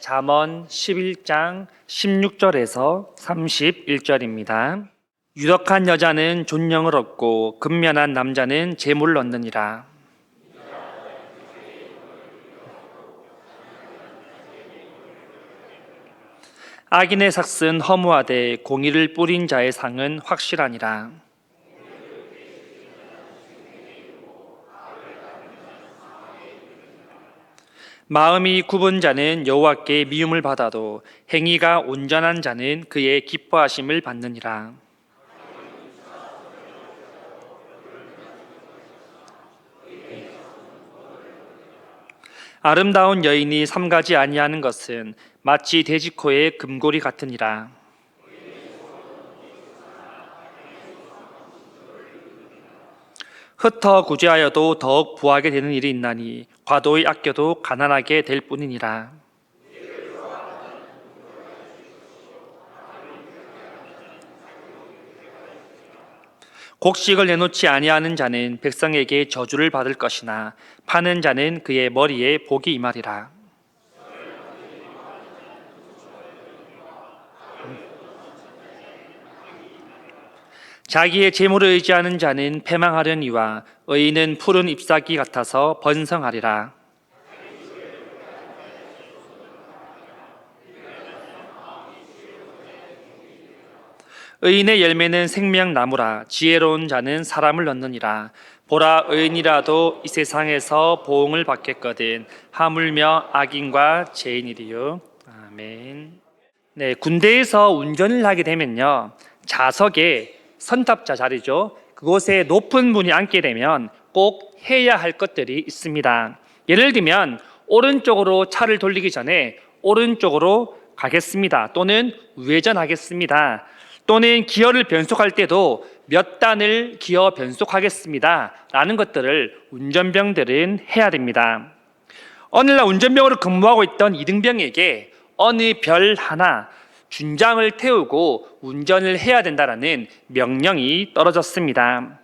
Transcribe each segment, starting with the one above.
잠언 11장 16절에서 31절입니다. 유력한 여자는 존영을 얻고 근면한 남자는 재물을 얻느니라. 악인의 삭은 허무하되 공의를 뿌린 자의 상은 확실하니라. 마음이 굽은 자는 여호와께 미움을 받아도 행위가 온전한 자는 그의 기뻐하심을 받느니라. 아름다운 여인이 삼가지 아니하는 것은 마치 돼지코의 금고리 같으니라. 흩어 구제하여도 더욱 부하게 되는 일이 있나니 과도히 아껴도 가난하게 될 뿐이니라. 곡식을 내놓지 아니하는 자는 백성에게 저주를 받을 것이나 파는 자는 그의 머리에 복이 임하리라. 자기의 재물을 의지하는 자는 패망하려니와 의인은 푸른 잎사귀 같아서 번성하리라. 의인의 열매는 생명나무라. 지혜로운 자는 사람을 얻느니라. 보라, 의인이라도 이 세상에서 보응을 받겠거든 하물며 악인과 죄인이리요. 아멘. 네, 군대에서 운전을 하게 되면요, 좌석에 선탑자 자리죠, 그곳에 높은 분이 앉게 되면 꼭 해야 할 것들이 있습니다. 예를 들면 오른쪽으로 차를 돌리기 전에 오른쪽으로 가겠습니다, 또는 우회전하겠습니다, 또는 기어를 변속할 때도 몇 단을 기어 변속하겠습니다 라는 것들을 운전병들은 해야 됩니다. 오늘날 운전병으로 근무하고 있던 이등병에게 어느 별 하나 준장을 태우고 운전을 해야 된다라는 명령이 떨어졌습니다.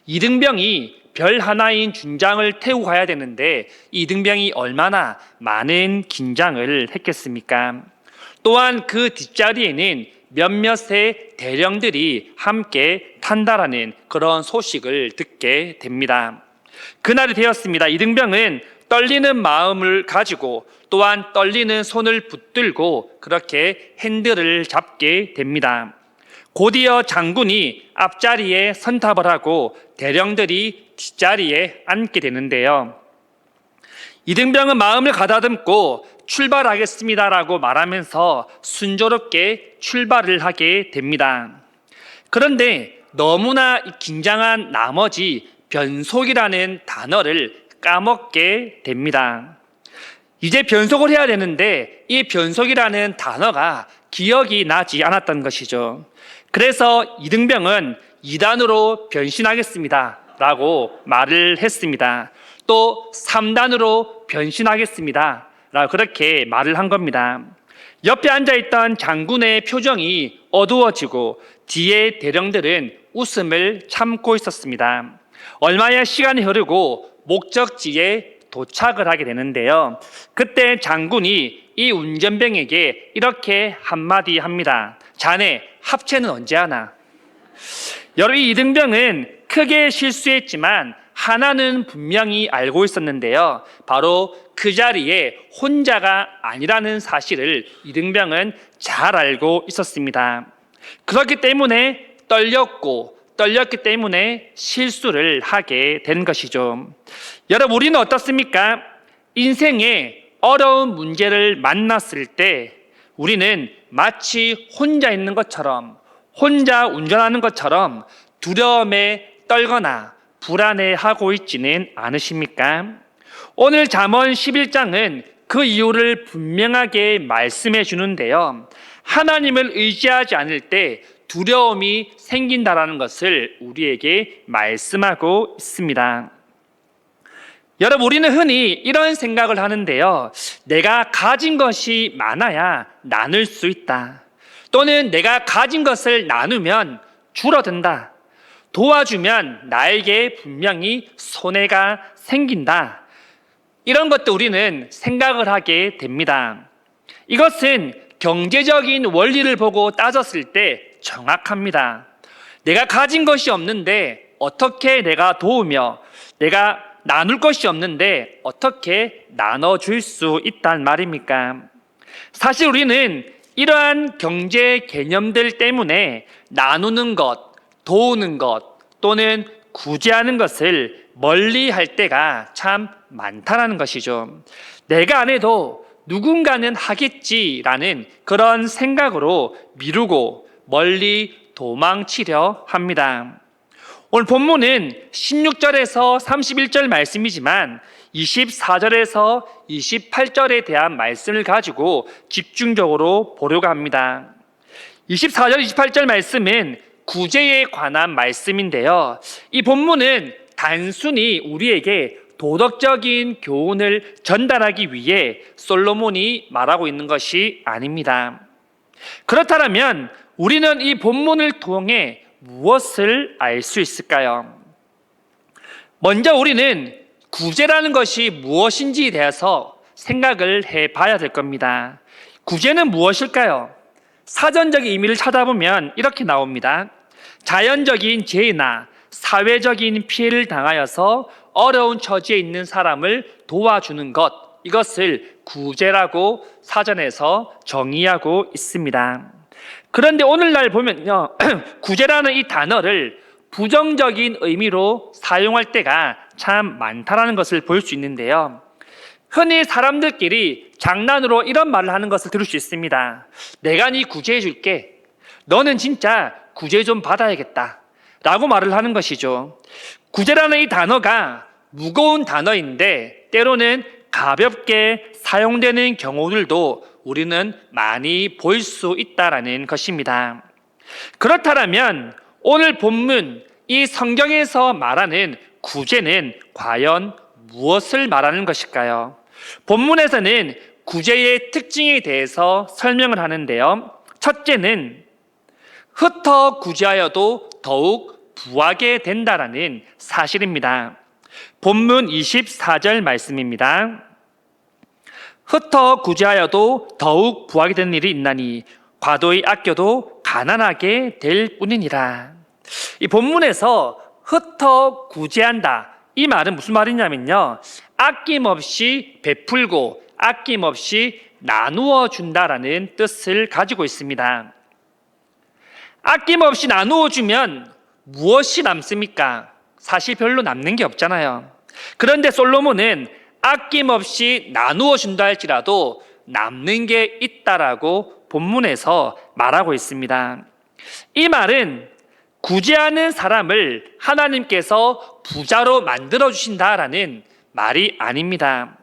이등병이 별 하나인 준장을 태우고 가야 되는데 이등병이 얼마나 많은 긴장을 했겠습니까? 또한 그 뒷자리에는 몇몇의 대령들이 함께 탄다라는 그런 소식을 듣게 됩니다. 그날이 되었습니다. 이등병은 떨리는 마음을 가지고 또한 떨리는 손을 붙들고 그렇게 핸들을 잡게 됩니다. 곧이어 장군이 앞자리에 선탑을 하고 대령들이 뒷자리에 앉게 되는데요, 이등병은 마음을 가다듬고 출발하겠습니다라고 말하면서 순조롭게 출발을 하게 됩니다. 그런데 너무나 긴장한 나머지 변속이라는 단어를 까먹게 됩니다. 이제 변속을 해야 되는데 이 변속이라는 단어가 기억이 나지 않았던 것이죠. 그래서 이등병은 2단으로 변신하겠습니다 라고 말을 했습니다. 또 3단으로 변신하겠습니다 라고 그렇게 말을 한 겁니다. 옆에 앉아있던 장군의 표정이 어두워지고 뒤에 대령들은 웃음을 참고 있었습니다. 얼마의 시간이 흐르고 목적지에 도착을 하게 되는데요, 그때 장군이 이 운전병에게 이렇게 한마디 합니다. 자네 합체는 언제 하나? 여러분, 이 이등병은 크게 실수했지만 하나는 분명히 알고 있었는데요, 바로 그 자리에 혼자가 아니라는 사실을 이등병은 잘 알고 있었습니다. 그렇기 때문에 떨렸기 때문에 실수를 하게 된 것이죠. 여러분, 우리는 어떻습니까? 인생에 어려운 문제를 만났을 때 우리는 마치 혼자 있는 것처럼, 혼자 운전하는 것처럼 두려움에 떨거나 불안해하고 있지는 않으십니까? 오늘 잠언 11장은 그 이유를 분명하게 말씀해 주는데요, 하나님을 의지하지 않을 때 두려움이 생긴다라는 것을 우리에게 말씀하고 있습니다. 여러분, 우리는 흔히 이런 생각을 하는데요, 내가 가진 것이 많아야 나눌 수 있다, 또는 내가 가진 것을 나누면 줄어든다, 도와주면 나에게 분명히 손해가 생긴다, 이런 것도 우리는 생각을 하게 됩니다. 이것은 경제적인 원리를 보고 따졌을 때 정확합니다. 내가 가진 것이 없는데 어떻게 내가 도우며, 내가 나눌 것이 없는데 어떻게 나눠줄 수 있단 말입니까? 사실 우리는 이러한 경제 개념들 때문에 나누는 것, 도우는 것 또는 구제하는 것을 멀리 할 때가 참 많다라는 것이죠. 내가 안 해도 누군가는 하겠지라는 그런 생각으로 미루고 멀리 도망치려 합니다. 오늘 본문은 16절에서 31절 말씀이지만 24절에서 28절에 대한 말씀을 가지고 집중적으로 보려고 합니다. 24절, 28절 말씀은 구제에 관한 말씀인데요. 이 본문은 단순히 우리에게 도덕적인 교훈을 전달하기 위해 솔로몬이 말하고 있는 것이 아닙니다. 그렇다면 우리는 이 본문을 통해 무엇을 알 수 있을까요? 먼저 우리는 구제라는 것이 무엇인지에 대해서 생각을 해봐야 될 겁니다. 구제는 무엇일까요? 사전적 의미를 찾아보면 이렇게 나옵니다. 자연적인 재해나 사회적인 피해를 당하여서 어려운 처지에 있는 사람을 도와주는 것, 이것을 구제라고 사전에서 정의하고 있습니다. 그런데 오늘날 보면요, 구제라는 이 단어를 부정적인 의미로 사용할 때가 참 많다는 것을 볼 수 있는데요. 흔히 사람들끼리 장난으로 이런 말을 하는 것을 들을 수 있습니다. 내가 네 구제해 줄게. 너는 진짜 구제 좀 받아야겠다 라고 말을 하는 것이죠. 구제라는 이 단어가 무거운 단어인데 때로는 가볍게 사용되는 경우들도 우리는 많이 볼 수 있다는 것입니다. 그렇다면 오늘 본문 이 성경에서 말하는 구제는 과연 무엇을 말하는 것일까요? 본문에서는 구제의 특징에 대해서 설명을 하는데요. 첫째는 흩어 구제하여도 더욱 부하게 된다라는 사실입니다. 본문 24절 말씀입니다. 흩어 구제하여도 더욱 부하게 되는 일이 있나니 과도히 아껴도 가난하게 될 뿐이니라. 이 본문에서 흩어 구제한다, 이 말은 무슨 말이냐면요, 아낌없이 베풀고 아낌없이 나누어 준다라는 뜻을 가지고 있습니다. 아낌없이 나누어 주면 무엇이 남습니까? 사실 별로 남는 게 없잖아요. 그런데 솔로몬은 아낌없이 나누어 준다 할지라도 남는 게 있다라고 본문에서 말하고 있습니다. 이 말은 구제하는 사람을 하나님께서 부자로 만들어 주신다라는 말이 아닙니다.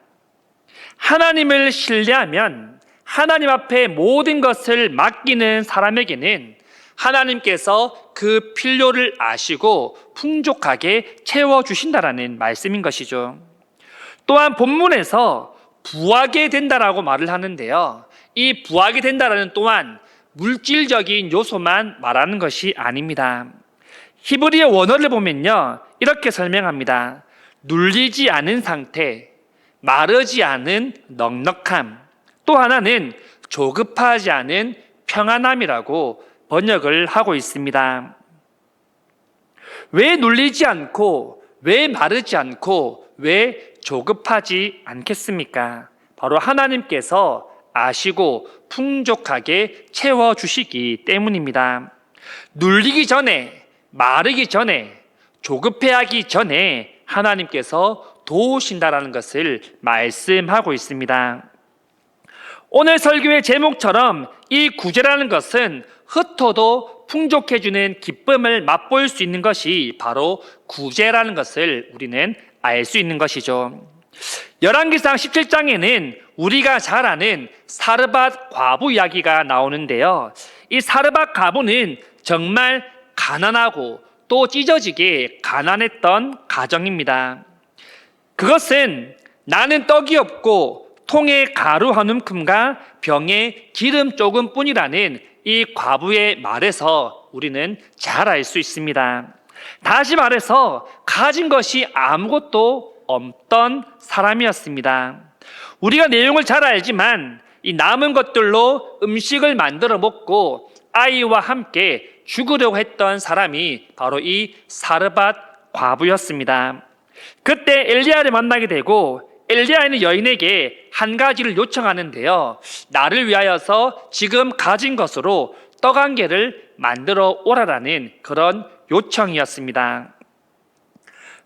하나님을 신뢰하면 하나님 앞에 모든 것을 맡기는 사람에게는 하나님께서 그 필요를 아시고 풍족하게 채워주신다라는 말씀인 것이죠. 또한 본문에서 부하게 된다라고 말을 하는데요, 이 부하게 된다라는 또한 물질적인 요소만 말하는 것이 아닙니다. 히브리어 원어를 보면요, 이렇게 설명합니다. 눌리지 않은 상태, 마르지 않은 넉넉함, 또 하나는 조급하지 않은 평안함이라고 번역을 하고 있습니다. 왜 눌리지 않고, 왜 마르지 않고, 왜 조급하지 않겠습니까? 바로 하나님께서 아시고 풍족하게 채워주시기 때문입니다. 눌리기 전에, 마르기 전에, 조급해하기 전에 하나님께서 도우신다라는 것을 말씀하고 있습니다. 오늘 설교의 제목처럼 이 구제라는 것은 흩어도 풍족해주는 기쁨을 맛볼 수 있는 것이 바로 구제라는 것을 우리는 알 수 있는 것이죠. 열왕기상 17장에는 우리가 잘 아는 사르밧 과부 이야기가 나오는데요, 이 사르밧 과부는 정말 가난하고 또 찢어지게 가난했던 가정입니다. 그것은 나는 떡이 없고 통에 가루 한 움큼과 병에 기름 조금 뿐이라는 이 과부의 말에서 우리는 잘 알 수 있습니다. 다시 말해서 가진 것이 아무것도 없던 사람이었습니다. 우리가 내용을 잘 알지만 이 남은 것들로 음식을 만들어 먹고 아이와 함께 죽으려고 했던 사람이 바로 이 사르밧 과부였습니다. 그때 엘리야를 만나게 되고 엘리야는 여인에게 한 가지를 요청하는데요. 나를 위하여서 지금 가진 것으로 떡 한 개를 만들어 오라라는 그런 요청이었습니다.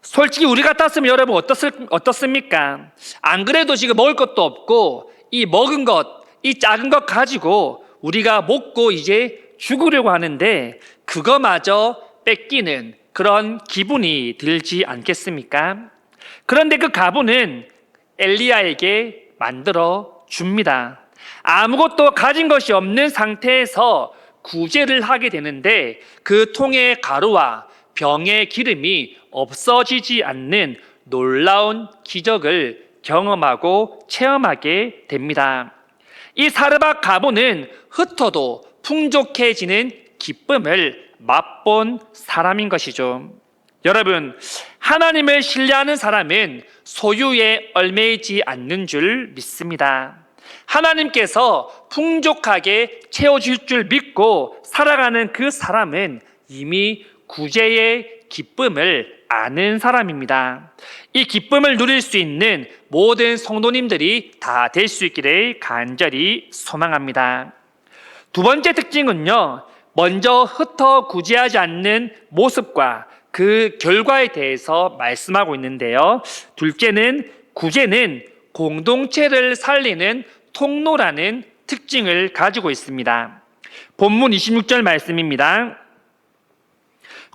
솔직히 우리 같았으면 여러분 어떻습니까? 안 그래도 지금 먹을 것도 없고 이 먹은 것, 이 작은 것 가지고 우리가 먹고 이제 죽으려고 하는데 그거마저 뺏기는 그런 기분이 들지 않겠습니까? 그런데 그 과부는 엘리야에게 만들어 줍니다. 아무것도 가진 것이 없는 상태에서 구제를 하게 되는데 그 통의 가루와 병의 기름이 없어지지 않는 놀라운 기적을 경험하고 체험하게 됩니다. 이 사르밧 과부는 흩어도 풍족해지는 기쁨을 맛본 사람인 것이죠. 여러분, 하나님을 신뢰하는 사람은 소유에 얽매이지 않는 줄 믿습니다. 하나님께서 풍족하게 채워줄 줄 믿고 살아가는 그 사람은 이미 구제의 기쁨을 아는 사람입니다. 이 기쁨을 누릴 수 있는 모든 성도님들이 다 될 수 있기를 간절히 소망합니다. 두 번째 특징은요, 먼저 흩어 구제하지 않는 모습과 그 결과에 대해서 말씀하고 있는데요. 둘째는 구제는 공동체를 살리는 통로라는 특징을 가지고 있습니다. 본문 26절 말씀입니다.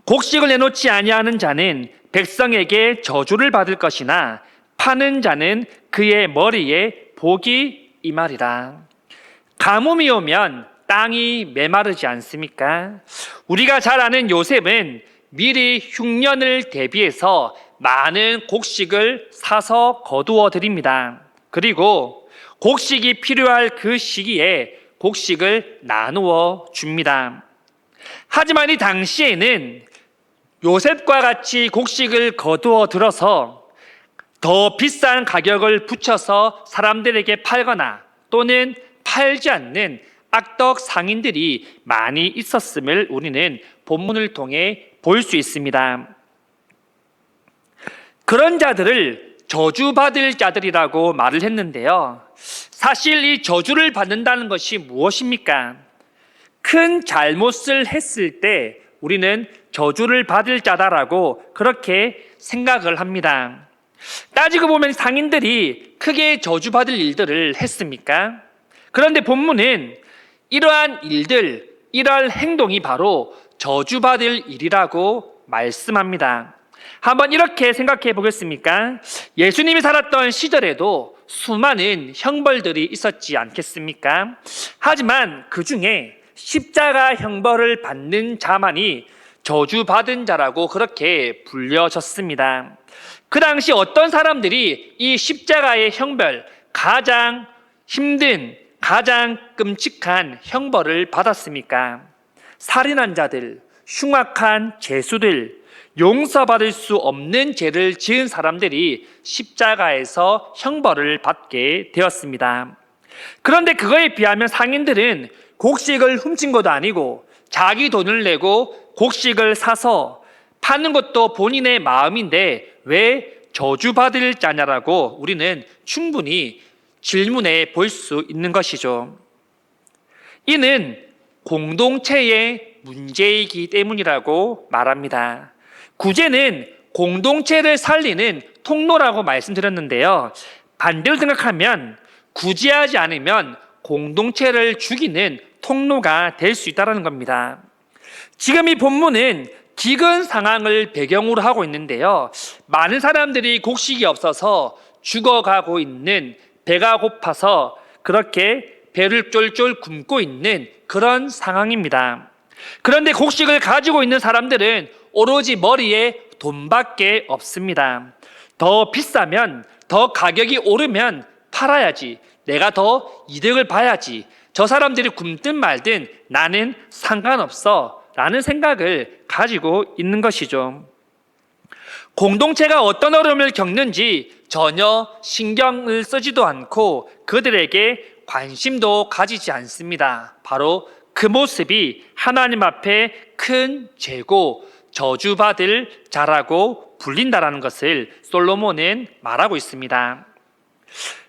곡식을 내놓지 아니하는 자는 백성에게 저주를 받을 것이나 파는 자는 그의 머리에 복이 임하리라. 가뭄이 오면 땅이 메마르지 않습니까? 우리가 잘 아는 요셉은 미리 흉년을 대비해서 많은 곡식을 사서 거두어 드립니다. 그리고 곡식이 필요할 그 시기에 곡식을 나누어 줍니다. 하지만 이 당시에는 요셉과 같이 곡식을 거두어 들어서 더 비싼 가격을 붙여서 사람들에게 팔거나 또는 팔지 않는 악덕 상인들이 많이 있었음을 우리는 본문을 통해 볼 수 있습니다. 그런 자들을 저주받을 자들이라고 말을 했는데요. 사실 이 저주를 받는다는 것이 무엇입니까? 큰 잘못을 했을 때 우리는 저주를 받을 자다라고 그렇게 생각을 합니다. 따지고 보면 상인들이 크게 저주받을 일들을 했습니까? 그런데 본문은 이러한 일들, 이러한 행동이 바로 저주받을 일이라고 말씀합니다. 한번 이렇게 생각해 보겠습니까? 예수님이 살았던 시절에도 수많은 형벌들이 있었지 않겠습니까? 하지만 그 중에 십자가 형벌을 받는 자만이 저주받은 자라고 그렇게 불려졌습니다. 그 당시 어떤 사람들이 이 십자가의 형벌, 가장 힘든, 가장 끔찍한 형벌을 받았습니까? 살인한 자들, 흉악한 죄수들, 용서받을 수 없는 죄를 지은 사람들이 십자가에서 형벌을 받게 되었습니다. 그런데 그거에 비하면 상인들은 곡식을 훔친 것도 아니고 자기 돈을 내고 곡식을 사서 파는 것도 본인의 마음인데 왜 저주받을 자냐라고 우리는 충분히 질문해 볼 수 있는 것이죠. 이는 공동체의 문제이기 때문이라고 말합니다. 구제는 공동체를 살리는 통로라고 말씀드렸는데요. 반대로 생각하면 구제하지 않으면 공동체를 죽이는 통로가 될 수 있다는 겁니다. 지금 이 본문은 기근 상황을 배경으로 하고 있는데요. 많은 사람들이 곡식이 없어서 죽어가고 있는, 배가 고파서 그렇게 배를 쫄쫄 굶고 있는 그런 상황입니다. 그런데 곡식을 가지고 있는 사람들은 오로지 머리에 돈밖에 없습니다. 더 비싸면, 더 가격이 오르면 팔아야지, 내가 더 이득을 봐야지, 저 사람들이 굶든 말든 나는 상관없어 라는 생각을 가지고 있는 것이죠. 공동체가 어떤 어려움을 겪는지 전혀 신경을 쓰지도 않고 그들에게 관심도 가지지 않습니다. 바로 그 모습이 하나님 앞에 큰 죄고 저주받을 자라고 불린다라는 것을 솔로몬은 말하고 있습니다.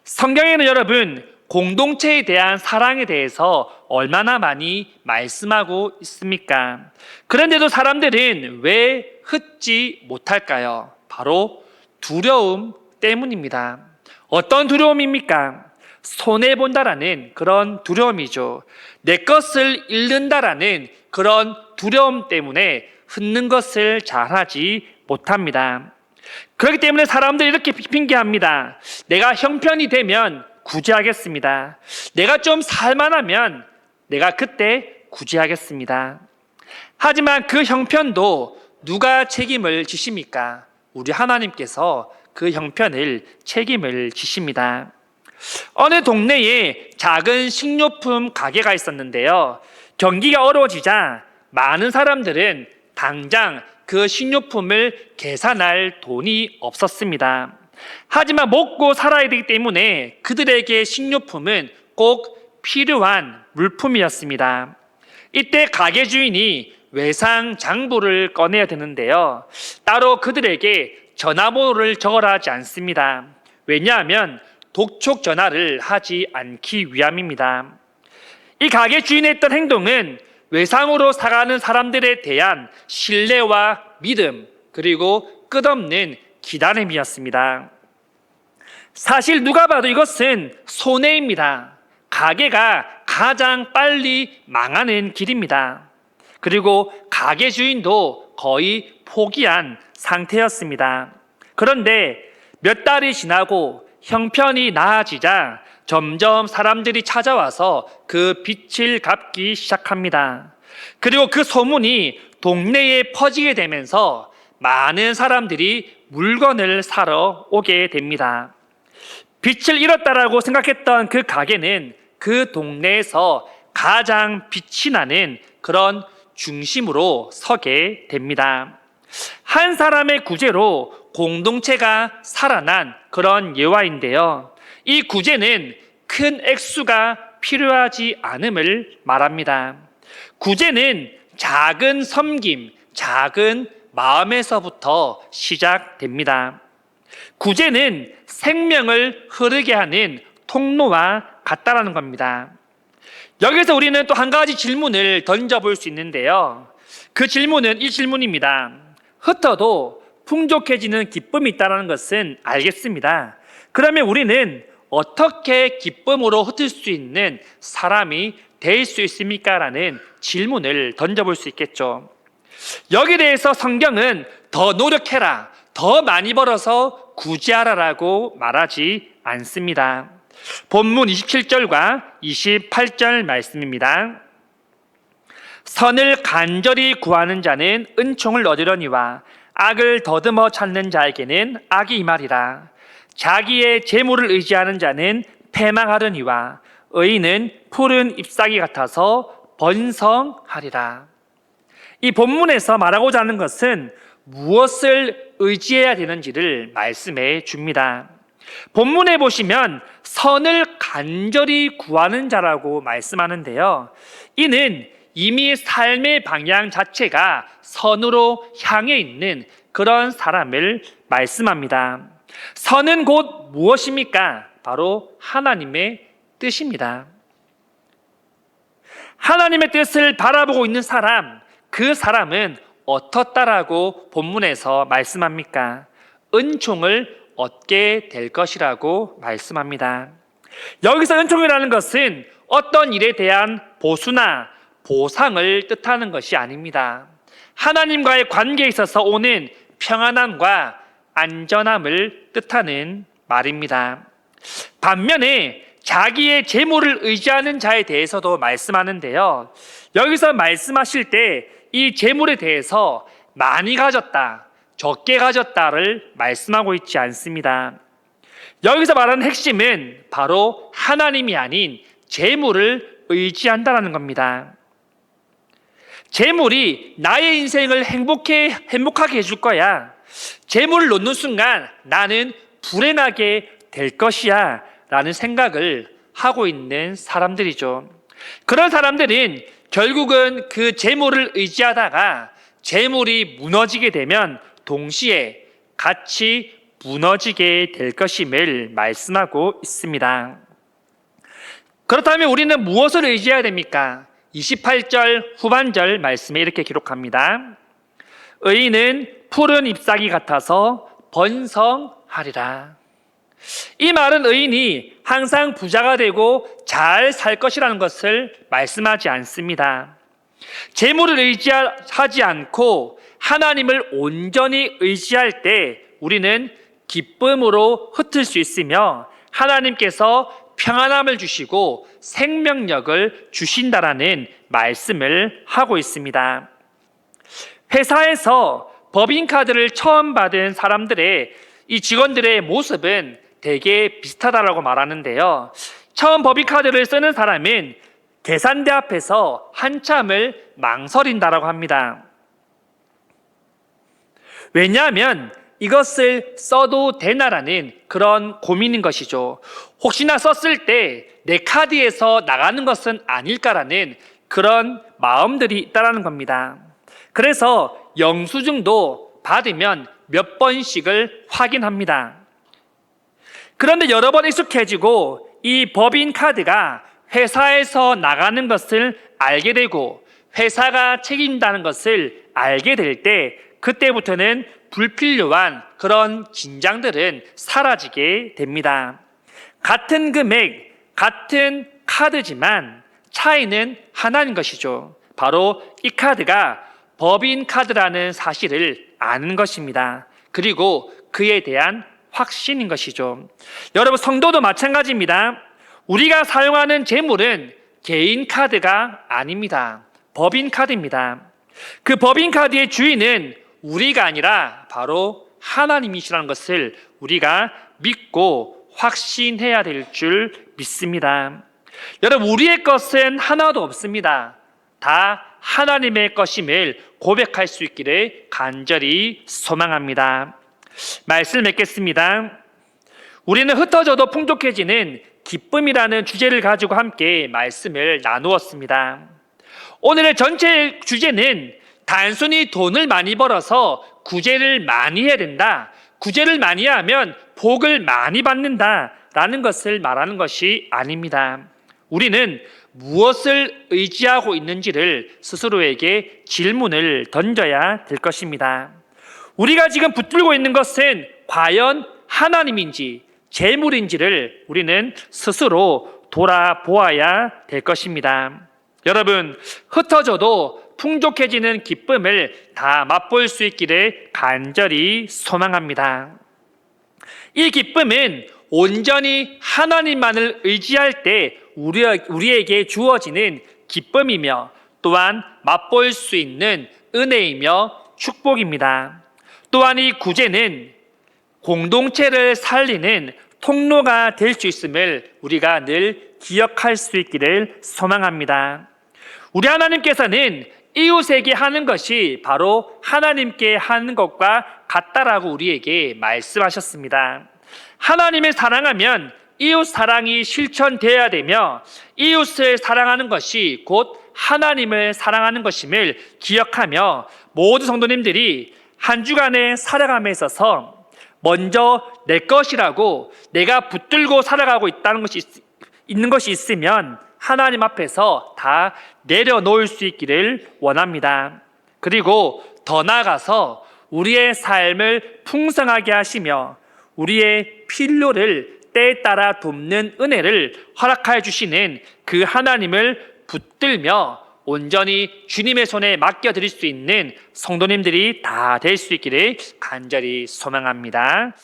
성경에는 여러분, 공동체에 대한 사랑에 대해서 얼마나 많이 말씀하고 있습니까? 그런데도 사람들은 왜 흩지 못할까요? 바로 두려움 때문입니다. 어떤 두려움입니까? 손해본다라는 그런 두려움이죠. 내 것을 잃는다라는 그런 두려움 때문에 흩는 것을 잘하지 못합니다. 그렇기 때문에 사람들이 이렇게 핑계합니다. 내가 형편이 되면 구제하겠습니다. 내가 좀 살만하면 내가 그때 구제하겠습니다. 하지만 그 형편도 누가 책임을 지십니까? 우리 하나님께서 그 형편을 책임을 지십니다. 어느 동네에 작은 식료품 가게가 있었는데요. 경기가 어려워지자 많은 사람들은 당장 그 식료품을 계산할 돈이 없었습니다. 하지만 먹고 살아야 되기 때문에 그들에게 식료품은 꼭 필요한 물품이었습니다. 이때 가게 주인이 외상 장부를 꺼내야 되는데요. 따로 그들에게 전화번호를 적어라 하지 않습니다. 왜냐하면 독촉 전화를 하지 않기 위함입니다. 이 가게 주인의 했던 행동은 외상으로 사가는 사람들에 대한 신뢰와 믿음, 그리고 끝없는 기다림이었습니다. 사실 누가 봐도 이것은 손해입니다. 가게가 가장 빨리 망하는 길입니다. 그리고 가게 주인도 거의 포기한 상태였습니다. 그런데 몇 달이 지나고 형편이 나아지자 점점 사람들이 찾아와서 그 빚을 갚기 시작합니다. 그리고 그 소문이 동네에 퍼지게 되면서 많은 사람들이 물건을 사러 오게 됩니다. 빚을 잃었다라고 생각했던 그 가게는 그 동네에서 가장 빛이 나는 그런 중심으로 서게 됩니다. 한 사람의 구제로 공동체가 살아난 그런 예화인데요. 이 구제는 큰 액수가 필요하지 않음을 말합니다. 구제는 작은 섬김, 작은 마음에서부터 시작됩니다. 구제는 생명을 흐르게 하는 통로와 같다라는 겁니다. 여기서 우리는 또 한 가지 질문을 던져볼 수 있는데요. 그 질문은 이 질문입니다. 흩어도 풍족해지는 기쁨이 있다는 것은 알겠습니다. 그러면 우리는 어떻게 기쁨으로 흩을 수 있는 사람이 될 수 있습니까? 라는 질문을 던져볼 수 있겠죠. 여기에 대해서 성경은 더 노력해라, 더 많이 벌어서 구제하라라고 말하지 않습니다. 본문 27절과 28절 말씀입니다. 선을 간절히 구하는 자는 은총을 얻으려니와 악을 더듬어 찾는 자에게는 악이 임하리라. 자기의 재물을 의지하는 자는 패망하려니와 의인은 푸른 잎사귀 같아서 번성하리라. 이 본문에서 말하고자 하는 것은 무엇을 의지해야 되는지를 말씀해 줍니다. 본문에 보시면 선을 간절히 구하는 자라고 말씀하는데요. 이는 이미 삶의 방향 자체가 선으로 향해 있는 그런 사람을 말씀합니다. 선은 곧 무엇입니까? 바로 하나님의 뜻입니다. 하나님의 뜻을 바라보고 있는 사람, 그 사람은 어떻다라고 본문에서 말씀합니까? 은총을 얻게 될 것이라고 말씀합니다. 여기서 은총이라는 것은 어떤 일에 대한 보수나 보상을 뜻하는 것이 아닙니다. 하나님과의 관계에 있어서 오는 평안함과 안전함을 뜻하는 말입니다. 반면에 자기의 재물을 의지하는 자에 대해서도 말씀하는데요. 여기서 말씀하실 때 이 재물에 대해서 많이 가졌다, 적게 가졌다를 말씀하고 있지 않습니다. 여기서 말하는 핵심은 바로 하나님이 아닌 재물을 의지한다는 겁니다. 재물이 나의 인생을 행복하게 해줄 거야. 재물을 놓는 순간 나는 불행하게 될 것이야 라는 생각을 하고 있는 사람들이죠. 그런 사람들은 결국은 그 재물을 의지하다가 재물이 무너지게 되면 동시에 같이 무너지게 될 것임을 말씀하고 있습니다. 그렇다면 우리는 무엇을 의지해야 됩니까? 28절 후반절 말씀에 이렇게 기록합니다. 의인은 푸른 잎사귀 같아서 번성하리라. 이 말은 의인이 항상 부자가 되고 잘 살 것이라는 것을 말씀하지 않습니다. 재물을 의지하지 않고 하나님을 온전히 의지할 때 우리는 기쁨으로 흩을 수 있으며 하나님께서 평안함을 주시고 생명력을 주신다라는 말씀을 하고 있습니다. 회사에서 법인카드를 처음 받은 사람들의 이 직원들의 모습은 되게 비슷하다라고 말하는데요. 처음 법인카드를 쓰는 사람은 계산대 앞에서 한참을 망설인다라고 합니다. 왜냐하면 이것을 써도 되나라는 그런 고민인 것이죠. 혹시나 썼을 때 내 카드에서 나가는 것은 아닐까라는 그런 마음들이 있다라는 겁니다. 그래서 영수증도 받으면 몇 번씩을 확인합니다. 그런데 여러 번 익숙해지고 이 법인 카드가 회사에서 나가는 것을 알게 되고 회사가 책임진다는 것을 알게 될 때 그때부터는 불필요한 그런 긴장들은 사라지게 됩니다. 같은 금액, 같은 카드지만 차이는 하나인 것이죠. 바로 이 카드가 법인 카드라는 사실을 아는 것입니다. 그리고 그에 대한 확신인 것이죠. 여러분, 성도도 마찬가지입니다. 우리가 사용하는 재물은 개인 카드가 아닙니다. 법인 카드입니다. 그 법인 카드의 주인은 우리가 아니라 바로 하나님이시라는 것을 우리가 믿고 확신해야 될 줄 믿습니다. 여러분, 우리의 것은 하나도 없습니다. 다 하나님의 것임을 고백할 수 있기를 간절히 소망합니다. 말씀을 맺겠습니다. 우리는 흩어져도 풍족해지는 기쁨이라는 주제를 가지고 함께 말씀을 나누었습니다. 오늘의 전체 주제는 단순히 돈을 많이 벌어서 구제를 많이 해야 된다, 구제를 많이 하면 복을 많이 받는다라는 것을 말하는 것이 아닙니다. 우리는 무엇을 의지하고 있는지를 스스로에게 질문을 던져야 될 것입니다. 우리가 지금 붙들고 있는 것은 과연 하나님인지 재물인지를 우리는 스스로 돌아보아야 될 것입니다. 여러분, 흩어져도 풍족해지는 기쁨을 다 맛볼 수 있기를 간절히 소망합니다. 이 기쁨은 온전히 하나님만을 의지할 때 우리에게 주어지는 기쁨이며 또한 맛볼 수 있는 은혜이며 축복입니다. 또한 이 구제는 공동체를 살리는 통로가 될 수 있음을 우리가 늘 기억할 수 있기를 소망합니다. 우리 하나님께서는 이웃에게 하는 것이 바로 하나님께 하는 것과 같다라고 우리에게 말씀하셨습니다. 하나님을 사랑하면 이웃 사랑이 실천되어야 되며 이웃을 사랑하는 것이 곧 하나님을 사랑하는 것임을 기억하며 모든 성도님들이 한 주간에 살아감에 있어서 먼저 내 것이라고 내가 붙들고 살아가고 있는 것이 있으면 하나님 앞에서 다 내려놓을 수 있기를 원합니다. 그리고 더 나아가서 우리의 삶을 풍성하게 하시며 우리의 필요를 때에 따라 돕는 은혜를 허락하여 주시는 그 하나님을 붙들며 온전히 주님의 손에 맡겨드릴 수 있는 성도님들이 다 될 수 있기를 간절히 소망합니다.